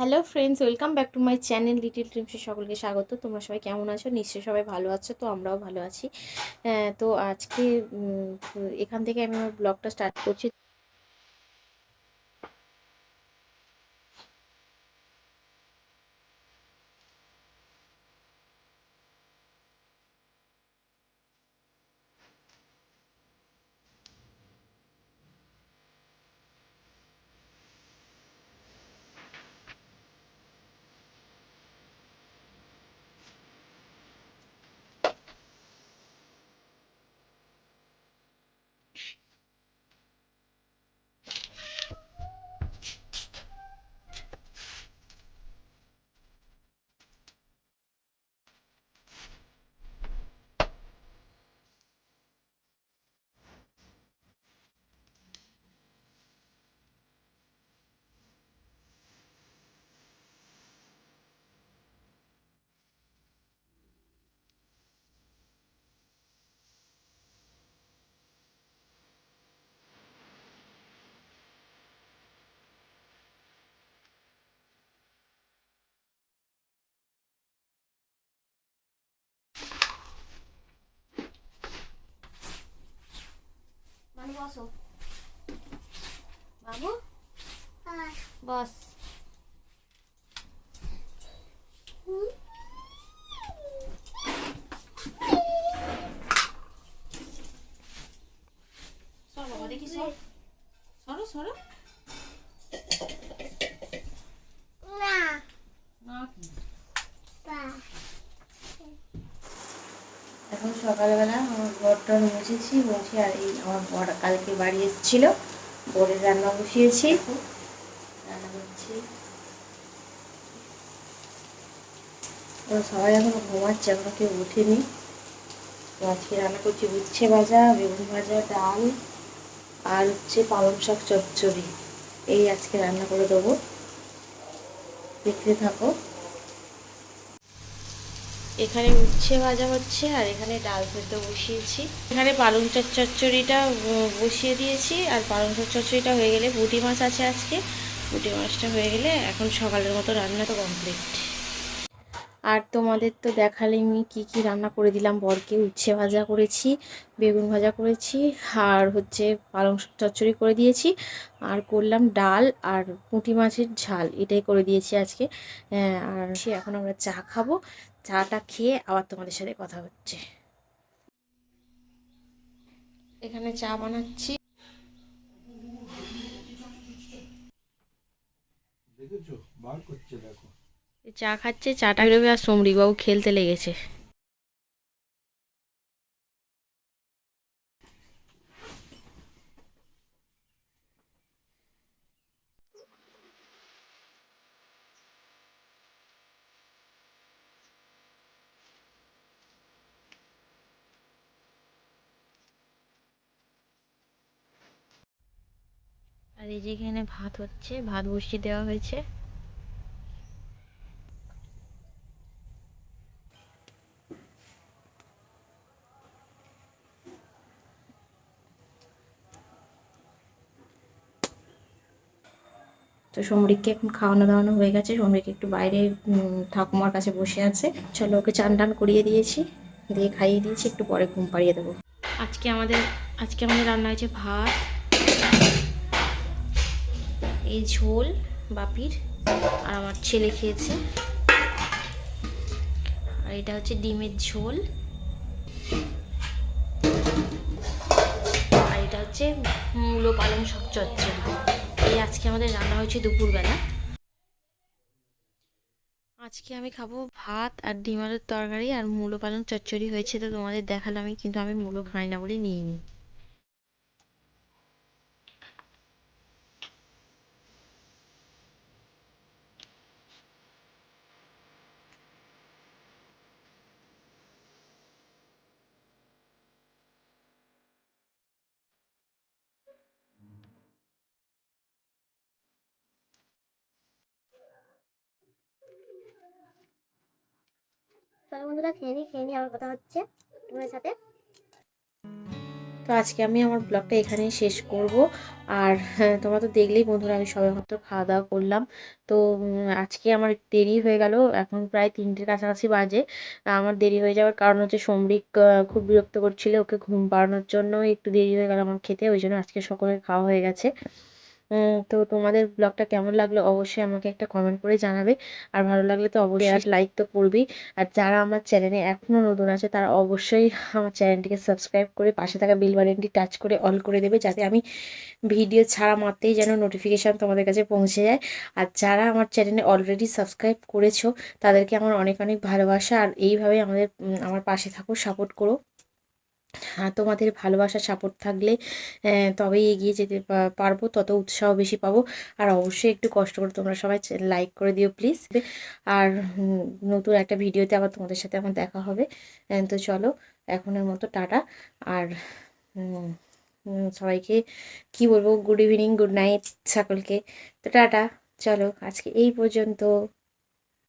Hello friends, welcome back to my channel little ড্রিমসে সকলকে স্বাগত। তোমরা সবাই কেমন আছো? নিশ্চয়ই সবাই ভালো আছো। তো আমরাও ভালো আছি। তো আজকে এখান থেকে আমি আমার ব্লগটা স্টার্ট করছি। মানে বসো বাবু, বস। সর বাবা, দেখি সর, সরো সরো। না না কি এখন সকালবেলা আমার ঘরটা মুছেছি মুছে, আর এই আমার বর কালকে বাড়ি এসেছিল, বরের রান্না বসিয়েছি, রান্না করছি। ওরা সবাই এখন ঘুমাচ্ছে, এখনো কেউ উঠেনি। তো আজকে রান্না করছি উচ্ছে ভাজা, বেগুন ভাজা, ডাল আর হচ্ছে পালং শাক চচ্চড়ি। এই আজকে রান্না করে দেবো, দেখতে থাকো। এখানে উচ্ছে ভাজা হচ্ছে আর এখানে ডাল সেদ্ধ বসিয়েছি। এখানে পালং শাক চচ্চড়িটা বসিয়ে দিয়েছি, আর পালং শাক চচ্চড়িটা হয়ে গেলে, পুঁটি মাছ আছে আজকে, পুঁটি মাছটা হয়ে গেলে এখন সকালের মতো রান্না তো কমপ্লিট। আর তোমাদের তো দেখালেই আমি কী কী রান্না করে দিলাম বরকে। উচ্ছে ভাজা করেছি, বেগুন ভাজা করেছি, আর হচ্ছে পালং শাক চচ্চড়ি করে দিয়েছি, আর করলাম ডাল আর পুঁটি মাছের ঝাল, এটাই করে দিয়েছি আজকে। আর সে এখন আমরা চা খাবো। চাটা খেয়ে আবার তোমাদের সাথে কথা হচ্ছে। এখানে চা বানাচ্ছি। চা খাচ্ছে, চাটা বেরোবে, আর সমরিবাবু খেলতে লেগেছে। আর এই যে এখানে ভাত হচ্ছে, ভাত বসিয়ে দেওয়া হয়েছে। তো সমরিককে এখন খাওয়ানো দাওয়ানো হয়ে গেছে। সমরিক একটু বাইরে ঠাকুমার কাছে বসে আছে। চলো, ওকে চান টান করিয়ে দিয়েছি, দিয়ে খাইয়ে দিয়েছি, একটু পরে ঘুম পাড়িয়ে দেবো। আজকে আমাদের রান্না হয়েছে ভাত, এই ঝোল বাপির, আর আমার ছেলে খেয়েছে। আর এটা হচ্ছে ডিমের ঝোল, আর এটা হচ্ছে মূলো পালং শাক চচ্চড়ি। এই আজকে আমাদের রান্না হয়েছে দুপুরবেলা। আজকে আমি খাবো ভাত আর ডিম আলুর তরকারি, আর মূলো পালং চচ্চড়ি হয়েছে, তো তোমাদের দেখালাম আমি, কিন্তু আমি মূলো খাই না বলে নিইনি। চলো বন্ধুরা, খেয়ে নি, খেয়ে নি, আমার কথা হচ্ছে তোমাদের সাথে। তো তো আজকে আমি আমার ব্লগটা এখানেই শেষ করব। আর তোমরা তো দেখলেই বন্ধুরা, আমি সবে মাত্র খাওয়া দাওয়া করলাম। তো আজকে আমার দেরি হয়ে গেল, এখন প্রায় 3টের কাছাকাছি বাজে। আমার দেরি হয়ে যাওয়ার কারণ হচ্ছে সমরিক খুব বিরক্ত করছিল, ওকে ঘুম পাড়ানোর জন্য একটু দেরি হয়ে গেল আমার খেতে, ওই জন্য আজকে সকলের খাওয়া হয়ে গেছে। তো তোমাদের ব্লগটা কেমন লাগলো অবশ্যই আমাকে একটা কমেন্ট করে জানাবে। আর ভালো লাগলে তো অবশ্যই আর লাইক তো করবেই। আর যারা আমার চ্যানেলে এখনও নতুন আছে তারা অবশ্যই আমার চ্যানেলটিকে সাবস্ক্রাইব করে পাশে থাকা বেল বাটনটি টাচ করে অল করে দেবে, যাতে আমি ভিডিও ছাড়া মাত্রই যেন নোটিফিকেশান তোমাদের কাছে পৌঁছে যায়। আর যারা আমার চ্যানেলে অলরেডি সাবস্ক্রাইব করেছো তাদেরকে আমার অনেক অনেক ভালোবাসা। আর এইভাবে আমার পাশে থাকো, সাপোর্ট করো। তোমাদের ভালোবাসা সাপোর্ট থাকলে তবেই এগিয়ে যেতে পারবো, তত উৎসাহ বেশি পাবো। আর অবশ্যই একটু কষ্ট করে তোমরা সবাই লাইক করে দিও প্লিজ। আর নতুন একটা ভিডিওতে আবার তোমাদের সাথে আমার দেখা হবে। তো চলো এখনের মতো টাটা। আর সবাইকে কি বলবো, গুড ইভিনিং, গুড নাইট সকলকে। তো টাটা, চলো আজকে এই পর্যন্ত।